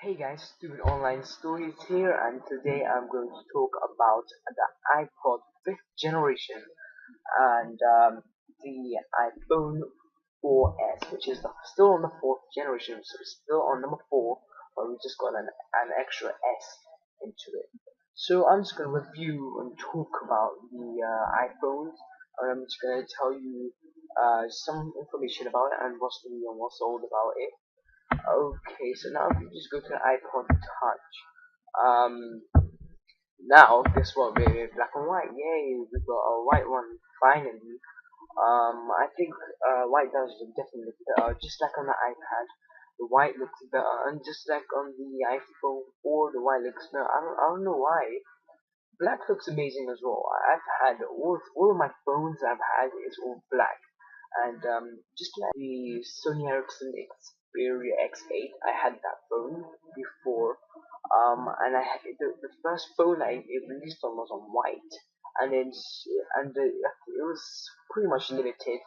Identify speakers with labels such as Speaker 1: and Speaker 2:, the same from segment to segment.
Speaker 1: Hey guys, Stupid Online Stories here, and today I'm going to talk about the iPod 5th generation and the iPhone 4S, which is still on the 4th generation, so it's still on number 4, but we just got an extra S into it. So I'm just going to review and talk about the iPhones, and I'm just going to tell you some information about it and what's new and what's old about it. Okay, so now if you just go to the iPod Touch, um, now guess what? We're black and white. Yay, we got a white one finally. I think white does definitely look better, just like on the iPad. The white looks better, and just like on the iPhone 4, the white looks better. I don't know why. Black looks amazing as well. I've had all of my phones I've had is all black, and just like the Sony Ericsson Xperia X8, I had that phone before, and I had the first phone it released on was on white, and then it was pretty much limited.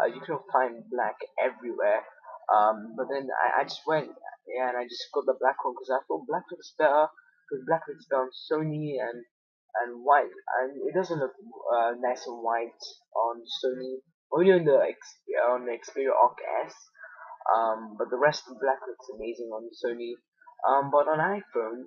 Speaker 1: You couldn't find black everywhere, but then I just went, yeah, and I just got the black one because I thought black looks better. Because black looks better on Sony and white, and it doesn't look nice and white on Sony. Only on the Xperia Arc S, but the rest of black looks amazing on Sony. But on iPhone,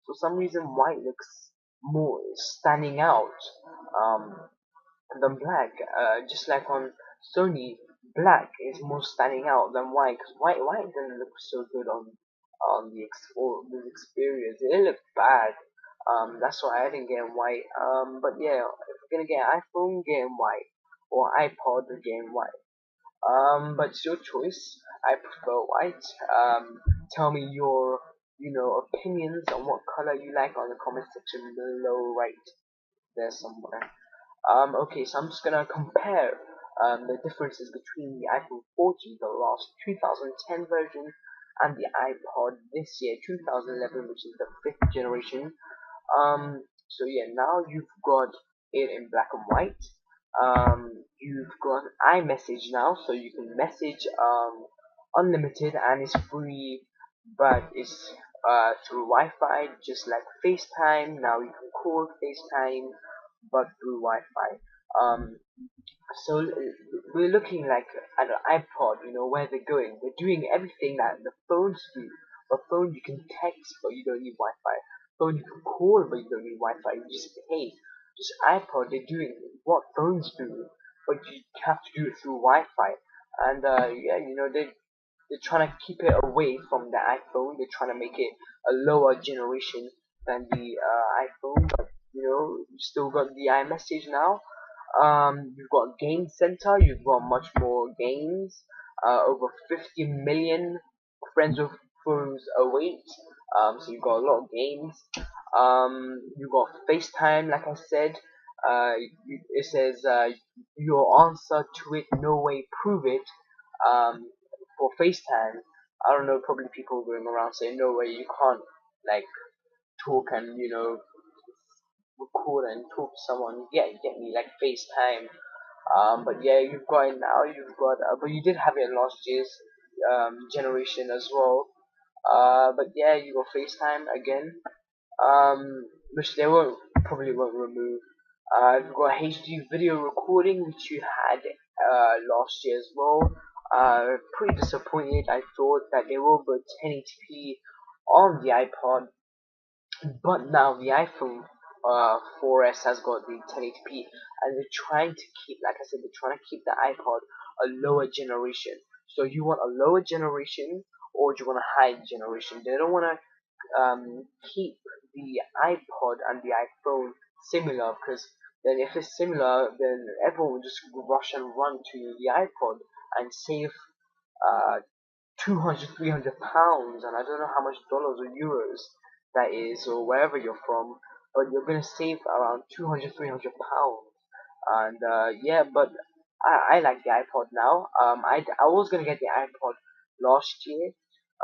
Speaker 1: for some reason, white looks more standing out um, than black. Just like on Sony, black is more standing out than white. Cause white doesn't look so good on the Xperia. It looked bad. That's why I didn't get in white. But yeah, if you're gonna get an iPhone, get in white, or iPod, get in white. But it's your choice. I prefer white. Tell me your, opinions on what color you like on the comment section below, right there somewhere. Okay, so I'm just gonna compare the differences between the iPhone 14, the last 2010 version, and the iPod this year, 2011, which is the 5th generation. So yeah, now you've got it in black and white. You've got iMessage now, so you can message unlimited and it's free, but it's through Wi-Fi, just like FaceTime. Now you can call FaceTime, but through Wi-Fi. Um, so we're looking like at an iPod, where they're going. They're doing everything that the phones do. A phone you can text, but you don't need Wi-Fi. Phone you can call, but you don't need Wi-Fi. You just pay. Just iPod, they're doing what phones do, but you have to do it through Wi-Fi. And yeah, they're trying to keep it away from the iPhone. They're trying to make it a lower generation than the iPhone, but you still got the iMessage now. You've got Game Center. You've got much more games. Over 50 million friends of phones await. So you've got a lot of games. You've got FaceTime, like I said. It says your answer to it, no way, prove it. Um, for FaceTime, I don't know, probably people going around saying, no way, you can't like talk and record and talk to someone. Get me like FaceTime. But yeah, you've got it now. You've got, but you did have it in last year's generation as well. But yeah, you got FaceTime again, which they probably won't remove. You've got HD video recording, which you had last year as well. Pretty disappointed. I thought that they will put 1080p on the iPod, but now the iPhone 4S has got the 1080p, and they're trying to keep, like I said, they're trying to keep the iPod a lower generation. So you want a lower generation, or do you want a high generation? They don't want to keep the iPod and the iPhone similar, because then if it's similar, then everyone will just rush and run to the iPod and save uh, 200, £300, and I don't know how much dollars or euros that is, or wherever you're from, but you're gonna save around 200, £300. And yeah, but I like the iPod now. I was gonna get the iPod last year,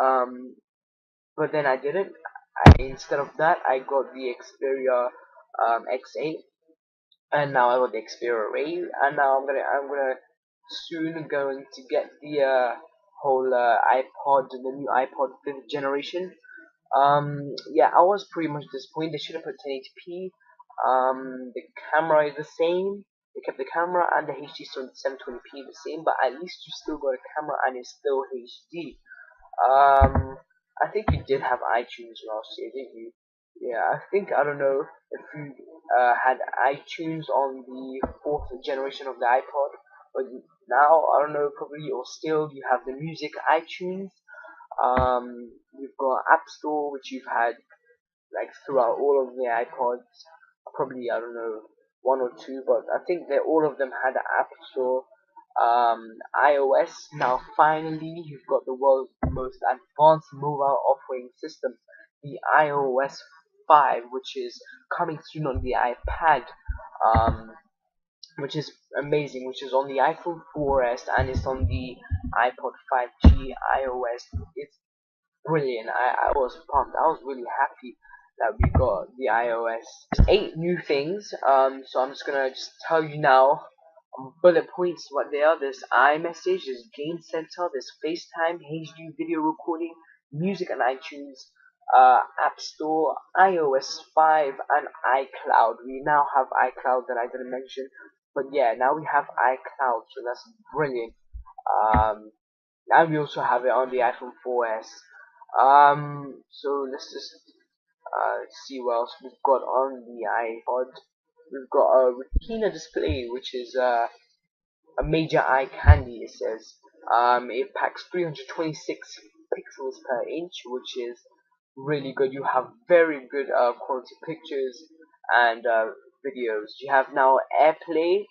Speaker 1: um, but then I didn't. Instead of that, I got the Xperia X8, and now I got the Xperia Ray, and now I'm gonna soon going to get the whole iPod, the new iPod 5th generation. Yeah, I was pretty much disappointed. They should have put 1080p. The camera is the same. They kept the camera and the HD 720p the same, but at least you still got a camera and it's still HD. Um, I think you did have iTunes last year, didn't you? Yeah, I think, I don't know if you had iTunes on the fourth generation of the iPod, but now I don't know, probably or still you have the music iTunes. You've got App Store, which you've had like throughout all of the iPods. Probably, I don't know, one or two, but I think that all of them had an App Store. iOS. Now finally, you've got the world's most advanced mobile operating system, the iOS 5, which is coming soon on the iPad. Um, which is amazing, which is on the iPhone 4S and it's on the iPod 5G iOS. It's brilliant. I was pumped. I was really happy that we got the iOS. There's 8 new things. So I'm just gonna just tell you now, bullet points what they are. There's iMessage, there's Game Center, there's FaceTime, HD video recording, music and iTunes, App Store, iOS 5, and iCloud. We now have iCloud that I didn't mention, but yeah, now we have iCloud, so that's brilliant. Um, and we also have it on the iPhone 4S. So let's just see what else we've got on the iPod. We've got a Retina display, which is a major eye candy. It says it packs 326 pixels per inch, which is really good. You have very good quality pictures and videos. You have now AirPlay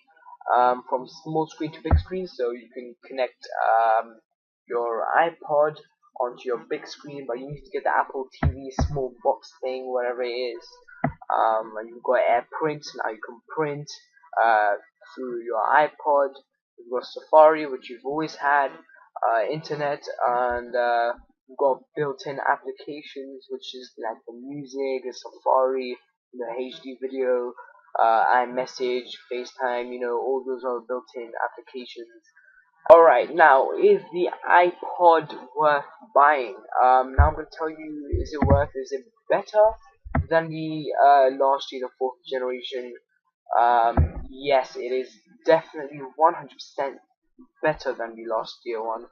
Speaker 1: from small screen to big screen, so you can connect your iPod onto your big screen, but you need to get the Apple TV small box thing, whatever it is. And you've got AirPrint, now you can print uh, through your iPod. You've got Safari, which you've always had, internet, and you've got built-in applications, which is like the music, the Safari, the HD video, iMessage, FaceTime, all those are built-in applications. Alright, now, is the iPod worth buying? Now I'm going to tell you, is it better than the last year, the fourth generation? Yes, it is definitely 100% better than the last year one.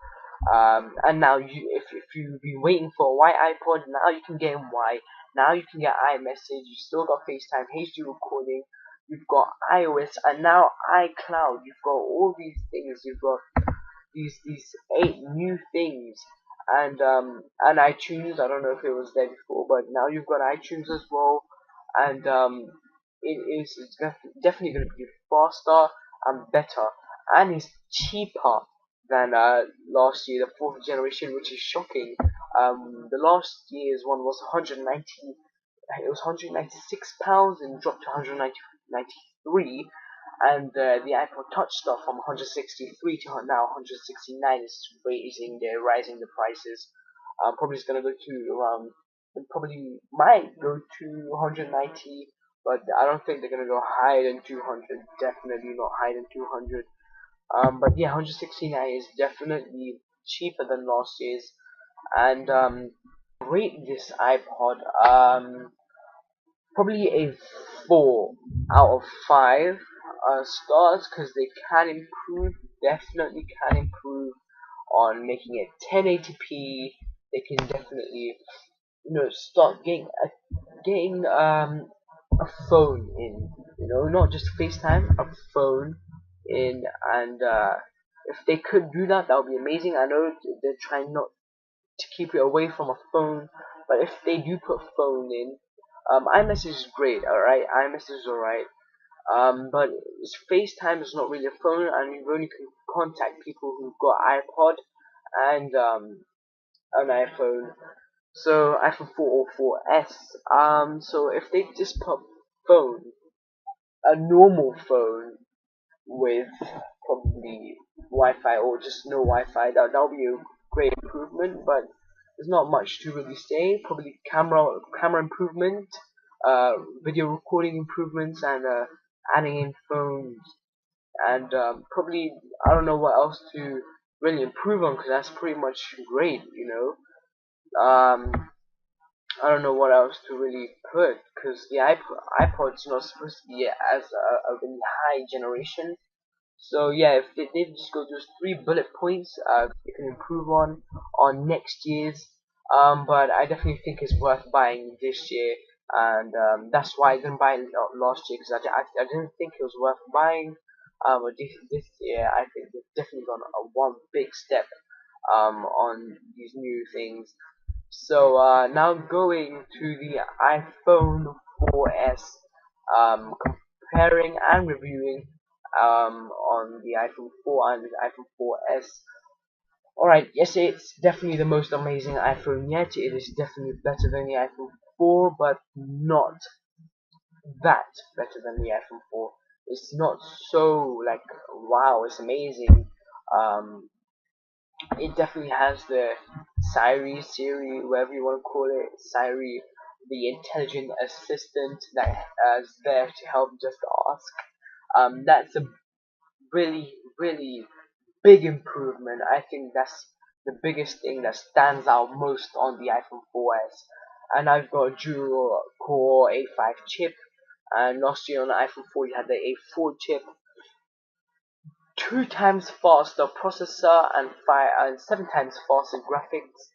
Speaker 1: And now, if you've been waiting for a white iPod, now you can get in white. Now you can get iMessage. You still got FaceTime, HD recording. You've got iOS, and now iCloud. You've got all these things. You've got these 8 new things, and iTunes. I don't know if it was there before, but now you've got iTunes as well, and definitely going to be faster and better, and it's cheaper than last year, the fourth generation, which is shocking. The last year's one was 190. It was 196 pounds and dropped to 193, and the iPod Touch stuff from 163 to now 169 is raising. They're rising the prices. Probably it's gonna go to around. It probably might go to 190, but I don't think they're gonna go higher than 200. Definitely not higher than 200. But yeah, 169 is definitely cheaper than last year's, and rate this iPod. Probably a 4 out of 5 stars, because they can improve, definitely can improve on making it 1080p. They can definitely, start getting a phone in, not just FaceTime, a phone in, and if they could do that, that would be amazing. I know they're trying not to keep you away from a phone. But if they do put phone in, iMessage is great, alright? iMessage is alright. But FaceTime is not really a phone, and you only can contact people who've got iPod and an iPhone. So iPhone 4 or 4S. So if they just put phone, a normal phone with probably Wi-Fi or just no Wi-Fi, that'll be a great improvement. But there's not much to really say. Probably camera improvement, video recording improvements, and adding in phones, and probably I don't know what else to really improve on, because that's pretty much great. I don't know what else to really put, because the iPod's not supposed to be as a really high generation. So yeah, if they just go those three bullet points, they can improve on next year's. But I definitely think it's worth buying this year, and that's why I didn't buy it last year, because I didn't think it was worth buying. But this year, I think they've definitely gone one big step on these new things. So now going to the iPhone 4S, comparing and reviewing on the iPhone 4 and the iPhone 4S. Alright, yes, it's definitely the most amazing iPhone yet. It is definitely better than the iPhone 4, but not that better than the iPhone 4. It's not so like wow, it's amazing. Um, it definitely has the Siri, whatever you want to call it, Siri, the intelligent assistant that is there to help just ask. That's a really big improvement. I think that's the biggest thing that stands out most on the iPhone 4S. And I've got a dual core A5 chip. And last year on the iPhone 4 you had the A4 chip, two times faster processor and five and seven times faster graphics.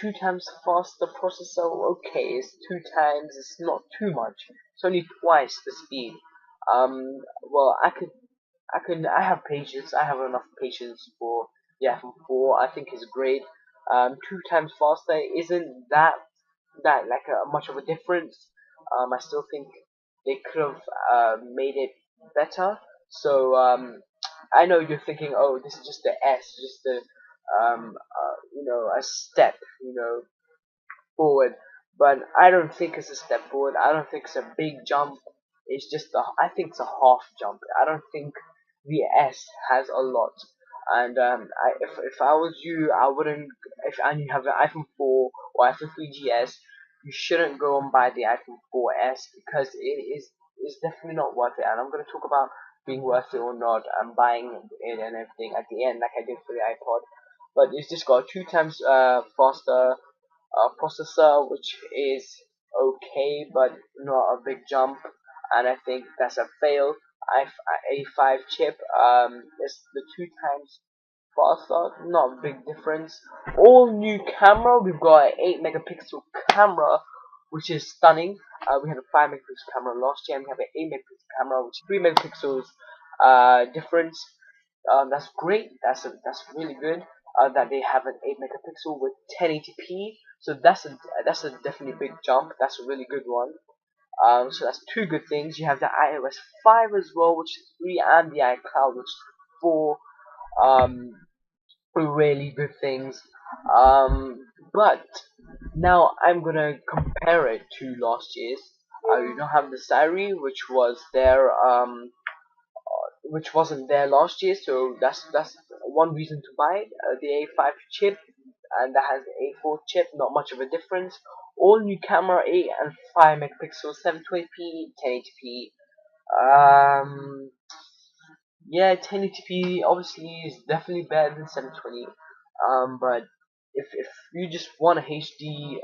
Speaker 1: Two times faster processor. Okay, it's two times. It's not too much. It's only twice the speed. Well, I have patience. I have enough patience for the iPhone 4. I think it's great. Two times faster isn't that like much of a difference. I still think they could have made it better. So I know you're thinking, oh, this is just the S, just the a step, forward. But I don't think it's a step forward. I don't think it's a big jump. It's just I think it's a half jump. I don't think the S has a lot. And if I was you, I wouldn't. If and you have an iPhone 4 or iPhone 3GS, you shouldn't go and buy the iPhone 4S, because it's definitely not worth it. And I'm gonna talk about being worth it or not, and buying it and everything at the end, like I did for the iPod. But it's just got two times faster processor, which is okay, but not a big jump, and I think that's a fail. A5 chip is the two times faster, not a big difference. All new camera, we've got an 8 megapixel camera, which is stunning. We had a 5 megapixel camera last year, and we have an 8 megapixel camera, which is 3 megapixels difference. That's great. That's really good. That they have an 8 megapixel with 1080p. So that's a definitely big jump. That's a really good one. So that's two good things. You have the iOS 5 as well, which is 3, and the iCloud, which is 4. Um, really good things. But now I'm gonna compare it to last year's. You don't have the Siri, which wasn't there last year, so that's one reason to buy it. The A5 chip, and that has the A4 chip, not much of a difference. All new camera, 8 and 5 megapixels, 720p, 1080p. Yeah, 1080p obviously is definitely better than 720. But if you just want a HD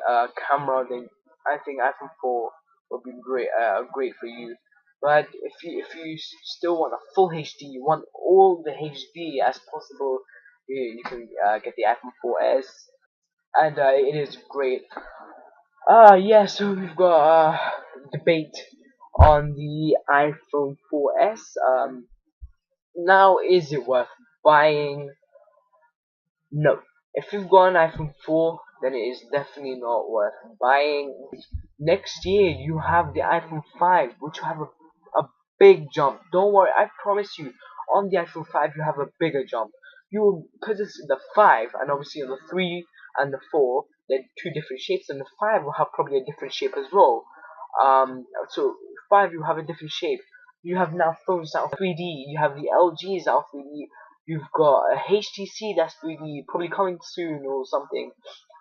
Speaker 1: camera, then I think iPhone 4 will be great for you. But if you still want a full HD, you want all the HD as possible, you can get the iPhone 4S, and it is great. Yeah, so we've got debate on the iPhone 4S. Now, is it worth buying? No. If you've got an iPhone 4, then it is definitely not worth buying. Next year, you have the iPhone 5, which will have a big jump. Don't worry, I promise you, on the iPhone 5, you have a bigger jump. Because it's the 5, and obviously on the 3 and the 4, they're two different shapes, and the 5 will have probably a different shape as well. So 5, you have a different shape. You have now phones that are 3D. You have the LGs that are 3D. You've got a HTC that's 3D, probably coming soon or something.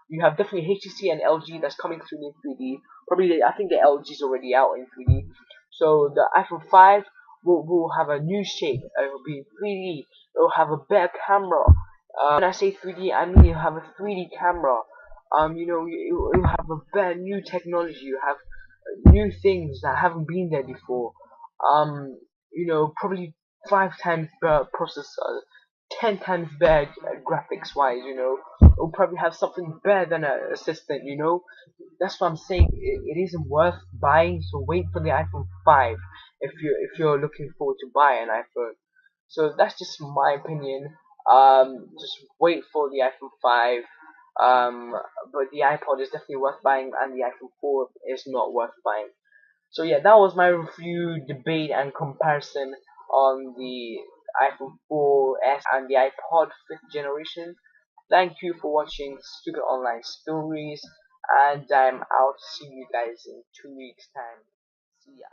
Speaker 1: You have definitely HTC and LG that's coming soon in 3D. Probably, I think the LG is already out in 3D. So the iPhone 5 will have a new shape. It will be 3D. It will have a better camera. When I say 3D, I mean you have a 3D camera. You have a better new technology. You have new things that haven't been there before. Probably 5 times better processor, 10 times better graphics wise. It'll probably have something better than an assistant. That's what I'm saying. It isn't worth buying. So wait for the iPhone 5 if you're looking forward to buy an iPhone. So that's just my opinion. Just wait for the iPhone 5. Um, but the iPod is definitely worth buying, and the iPhone 4 is not worth buying. So yeah, that was my review, debate, and comparison on the iPhone 4S and the iPod 5th generation. Thank you for watching Stupid Online Stories, and I'm out. See you guys in 2 weeks' time. See ya.